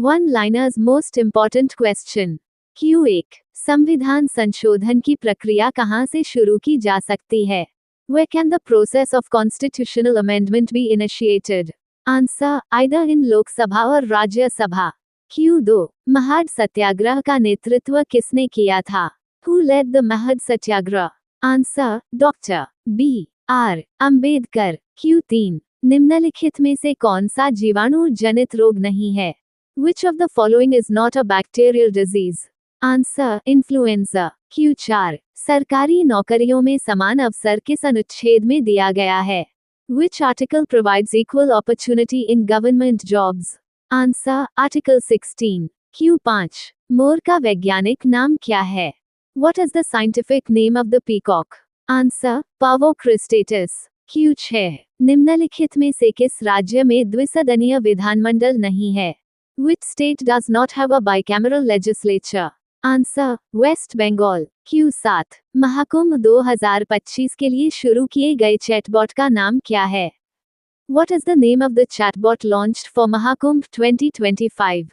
One liners most important question. Q1 संविधान संशोधन की प्रक्रिया कहाँ से शुरू की जा सकती है? Where can the process of constitutional amendment be initiated? Answer, either in लोक सभा और राज्य सभा। Q2 महाड सत्याग्रह का नेतृत्व किसने किया था? Who led the Mahad Satyagraha? Answer, Dr. B.R. Ambedkar. Q3 निम्नलिखित में से कौन सा जीवाणु जनित रोग नहीं है? Which of the following is not a bacterial disease? Answer, influenza। Q4 सरकारी नौकरियों में समान अवसर किस अनुच्छेद में दिया गया है? Which article provides equal opportunity in government jobs? Answer, Article 16। Q5 मोर का वैज्ञानिक नाम क्या है? What is the scientific name of the peacock? Answer, Pavo cristatus। Q6 निम्नलिखित में से किस राज्य में द्विसदनीय विधानमंडल नहीं है? Which state does not have a bicameral legislature? Answer, West Bengal। Q7 Mahakumbh 2025 के लिए शुरू किए गए चैटबॉट का नाम क्या है? What is the name of the chatbot launched for Mahakumbh 2025?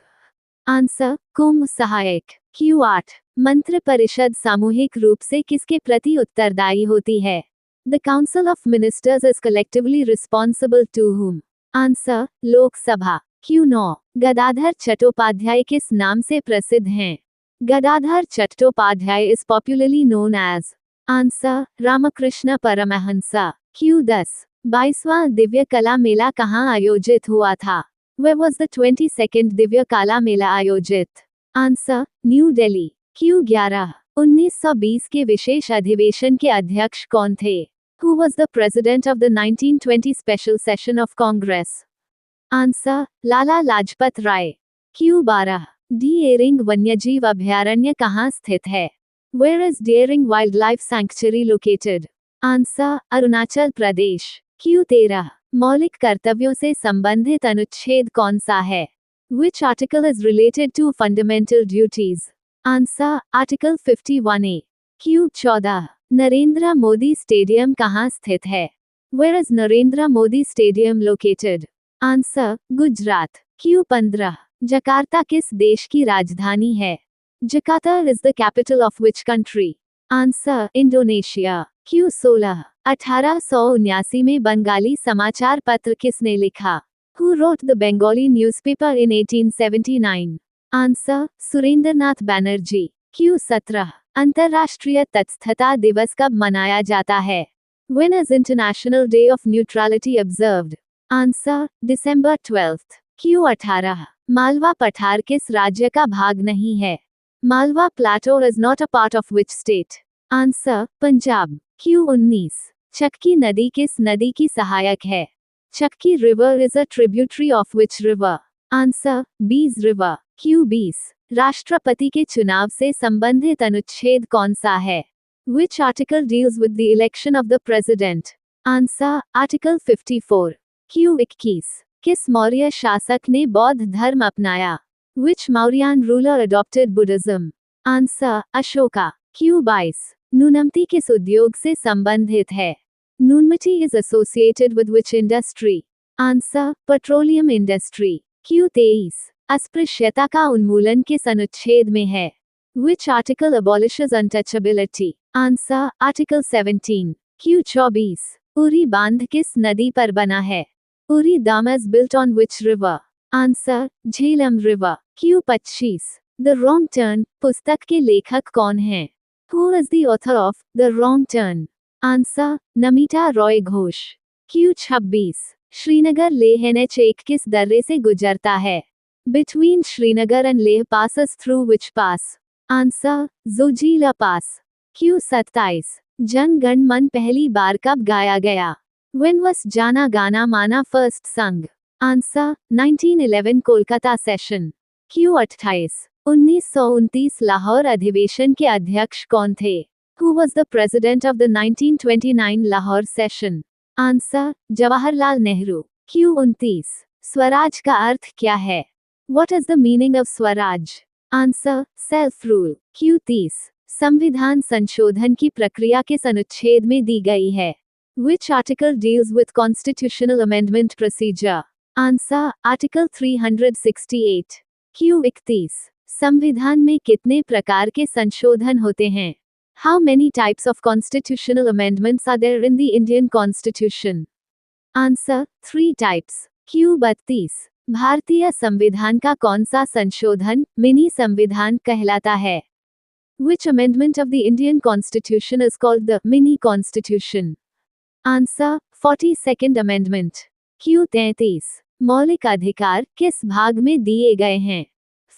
Answer, कुंभ सहायक। Q8 मंत्र परिषद सामूहिक रूप से किसके प्रति उत्तरदायी होती है? The Council of Ministers is collectively responsible to whom? Answer, लोक सभा। Q9 गदाधर चट्टोपाध्याय किस नाम से प्रसिद्ध हैं? Gadadhar Chattopadhyay is popularly known as। Answer, Ramakrishna Paramahansa. Q10 22वां Divya कला मेला कहाँ आयोजित हुआ था? Where was the 22nd Divya कला मेला आयोजित? Answer, new Delhi. Q11 1920 के विशेष अधिवेशन के अध्यक्ष कौन थे? Who was the president of the 1920 special session of Congress? Answer, Lala Lajpat Rai. Q12 डियरिंग वन्यजीव अभयारण्य कहाँ स्थित है? Where is Deering Wildlife Sanctuary located? Answer, Arunachal Pradesh. Q13 मौलिक कर्तव्यों से संबंधित अनुच्छेद कौन सा है? Which article is related to fundamental duties? Answer, Article 51A। Q14 Narendra Modi stadium कहाँ स्थित है? Where is Narendra Modi stadium located? Answer, Gujarat. Q15 Jakarta किस देश की राजधानी है? Jakarta is the capital of which country? Answer, Indonesia. Q16 1879 में बंगाली समाचार पत्र किसने लिखा? Who wrote the Bengali newspaper in 1879? Answer, Surendranath Banerjee. Q17 अंतर्राष्ट्रीय तटस्थता दिवस कब मनाया जाता है? When is International Day of Neutrality observed? Answer, December 12th। Q18 Malwa पठार किस राज्य का भाग नहीं है? Malwa Plato is not a part of which state? Answer, Punjab. Q19 चक्की नदी किस नदी की सहायक है? चक्की river is a tributary of which river? Answer, Beas river। Q20 राष्ट्रपति के चुनाव से संबंधित अनुच्छेद कौन सा है? Which article deals with the election of the president? Answer, Article 54। Q21 किस मौर्य शासक ने बौद्ध धर्म अपनाया? Which Mauryan ruler adopted Buddhism? Answer, Ashoka. Q22 नूनमती किस उद्योग से संबंधित है? नूनमती is associated with which industry? Answer, petroleum industry। Q23 अस्पृश्यता का उन्मूलन किस अनुच्छेद में है? Which article abolishes untouchability? Answer, Article 17। Q24 Uri बांध किस नदी पर बना है? Uri dam is built on which river? Answer, Jhelum river। Q25 The Wrong Turn पुस्तक के लेखक कौन हैं? Who is the author of The Wrong Turn? Answer, Namita Roy Ghosh. Q26 Srinagar Leh NH1 किस दर्रे से गुजरता है? Between Srinagar and Leh passes through which pass? Answer, Zojila Pass। Q27 Jana Gana मन पहली बार कब गाया गया? When was जाना गाना माना first sung? Answer, 1911 Kolkata session. Q28 1929 Lahore अधिवेशन के अध्यक्ष कौन थे? Who was the president of the 1929 Lahore session? Answer, Jawaharlal Nehru. Q29 Swaraj का अर्थ क्या है? What is the meaning of Swaraj? Answer, self rule। Q30 संविधान संशोधन की प्रक्रिया किस अनुच्छेद में दी गई है? Which article deals with constitutional amendment procedure? Answer, Article 368। Q 31 संविधान में कितने प्रकार के संशोधन होते हैं? How many types of constitutional amendments are there in the Indian Constitution? Answer 3 types. Q 32 भारतीय संविधान का कौन सा संशोधन मिनी संविधान कहलाता है? Which amendment of the Indian Constitution is called the mini constitution? Answer 42nd Amendment. Q 33 मौलिक अधिकार किस भाग में दिए गए हैं?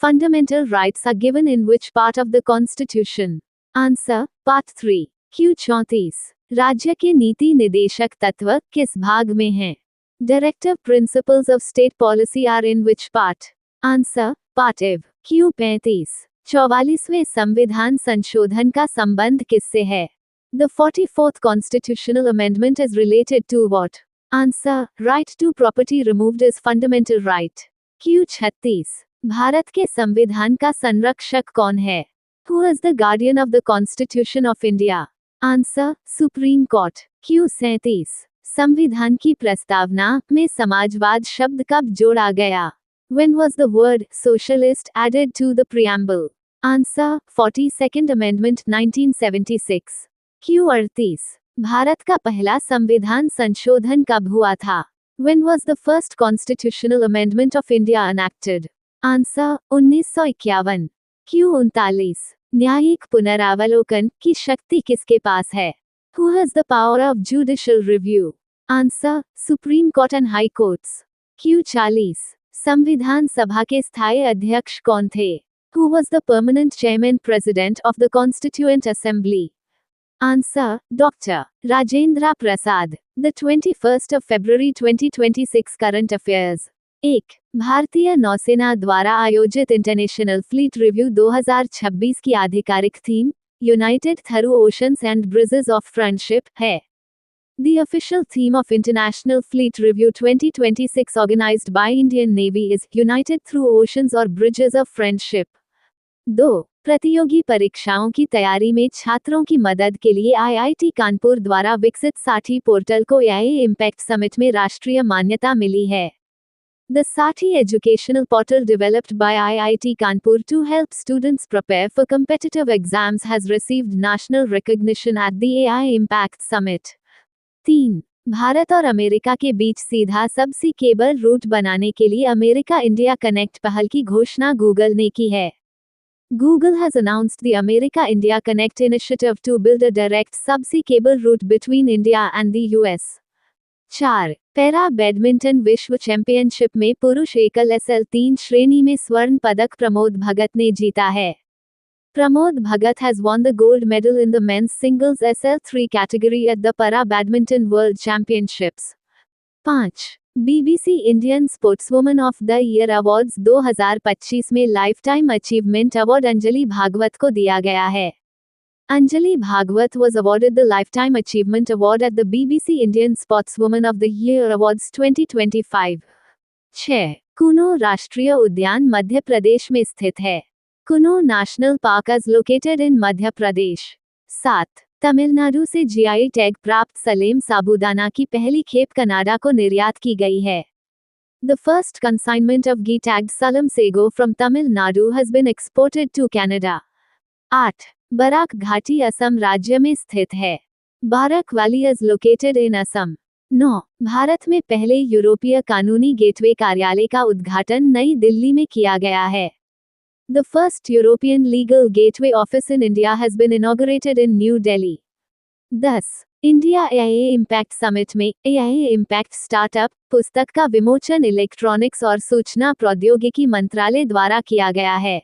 Fundamental rights are given in which part of the Constitution? Answer Part 3. Q 34 राज्य के नीति निदेशक तत्व किस भाग में हैं? Directive principles of state policy are in which part? Answer Part A. Q 35 44वें संविधान संशोधन का संबंध किससे है? The 44th constitutional amendment is related to what? Answer right to property removed is fundamental right. Q 36 Bharat के संविधान का संरक्षक कौन है? Who is the guardian of the Constitution of India? Answer Supreme Court. Q 37 संविधान की प्रस्तावना में समाजवाद शब्द कब जोड़ा गया? When was the word socialist added to the preamble? Answer 42nd Amendment 1976. Q 38 Bharat का पहला संविधान संशोधन कब हुआ था? When was the first constitutional amendment of India enacted? Answer 1951. Q 39 न्यायिक पुनरावलोकन की शक्ति किसके पास है? Who has the power of judicial review? Answer Supreme Court and High Courts. Q 40 संविधान सभा के स्थायी अध्यक्ष कौन थे? Who was the permanent chairman president of the Constituent Assembly? Answer Dr. Rajendra Prasad. The 21st of February 2026 Current Affairs. 1. भारतीय नौसेना द्वारा आयोजित इंटरनेशनल फ्लीट रिव्यू 2026 की आधिकारिक theme United through oceans and bridges of friendship है. The official theme of International Fleet Review 2026 organized by Indian Navy is United through Oceans or Bridges of Friendship. 2. प्रतियोगी परीक्षाओं की तैयारी में छात्रों की मदद के लिए IIT कानपुर द्वारा विकसित साथी पोर्टल को AI इम्पैक्ट समिट में राष्ट्रीय मान्यता मिली है. The Saathi educational portal developed by IIT Kanpur to help students prepare for competitive exams has received national recognition at the AI Impact Summit. 3. Bharat और अमेरिका के बीच सीधा सबसी केबल रूट बनाने के लिए अमेरिका इंडिया कनेक्ट पहल की घोषणा गूगल ने की है. Google has announced the America India Connect initiative to build a direct subsea cable route between India and the US. 4. Para badminton विश्व चैंपियनशिप में पुरुष एकल SL3 श्रेणी में स्वर्ण पदक प्रमोद भगत ने जीता है. Pramod Bhagat has won the gold medal in the men's singles SL3 category at the Para Badminton World Championships. 5. BBC Indian sportswoman of the year awards 2025 में lifetime achievement award Anjali Bhagwat को दिया गया है. Anjali Bhagwat was awarded the Lifetime Achievement Award at the BBC Indian Sportswoman of the Year Awards 2025. 6. कुनो राष्ट्रीय उद्यान मध्य प्रदेश में स्थित है. Kuno national park is located in Madhya Pradesh. 7. Tamil Nadu से GI टैग प्राप्त सलेम साबूदाना की पहली खेप कनाडा को निर्यात की गई है. The first consignment of ghee tagged Salam Sago from Tamil Nadu has been exported to Canada. 8. Barak घाटी असम राज्य में स्थित है. Barak valley is located in Assam. 9. भारत में पहले यूरोपीय कानूनी गेटवे कार्यालय का उद्घाटन नई दिल्ली में किया गया है. The first European legal gateway office in India has been inaugurated in New Delhi. 10. India AI impact summit में AI इम्पैक्ट स्टार्टअप पुस्तक का विमोचन इलेक्ट्रॉनिक्स और सूचना प्रौद्योगिकी मंत्रालय द्वारा किया गया है.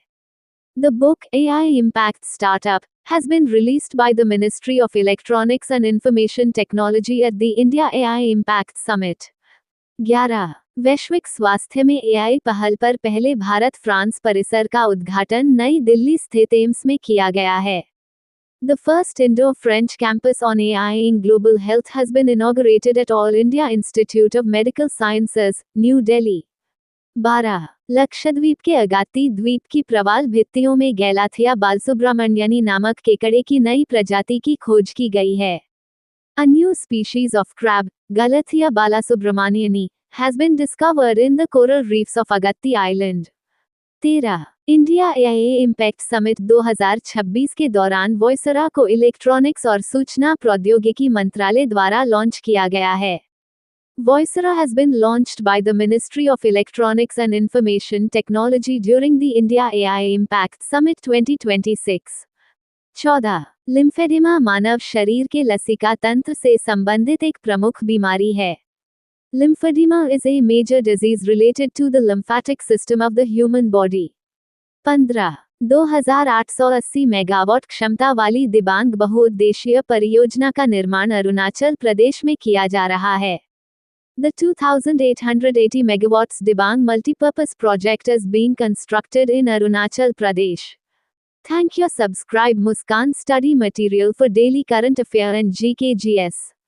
The book AI Impact Startup has been released by the Ministry of Electronics and Information Technology at the India AI Impact Summit. 11. वैश्विक स्वास्थ्य में AI पहल पर पहले भारत फ्रांस परिसर का उद्घाटन नई दिल्ली स्थित एम्स में किया गया है. The first Indo-French campus on AI in global health has been inaugurated at All India Institute of Medical Sciences, New Delhi. 12. Lakshadweep के अगात्ती द्वीप की प्रवाल भित्तियों में गैलाथिया बालसुब्रमण्यनी नामक केकड़े की नई प्रजाति की खोज की गई है. A new species of crab, Galathea balasubramaniani, has been discovered in the coral reefs of Agatti Island. 13. India AIA impact summit 2026 के दौरान वॉयसरा को इलेक्ट्रॉनिक्स और सूचना प्रौद्योगिकी मंत्रालय द्वारा लॉन्च किया गया है। Voicera has been launched by the Ministry of Electronics and Information Technology during the India AI Impact Summit 2026. 14. Lymphoedema मानव शरीर के लसिका तंत्र से संबंधित एक प्रमुख बीमारी है। Lymphedema is a major disease related to the lymphatic system of the human body. 15. 2880 megawatt क्षमता वाली दिबांग बहुउद्देशीय परियोजना का निर्माण अरुणाचल प्रदेश में किया जा रहा है। The 2880 megawatts Dibang multipurpose project is being constructed in Arunachal Pradesh. Thank you. Subscribe Muskan study material for daily current affair and GKGS.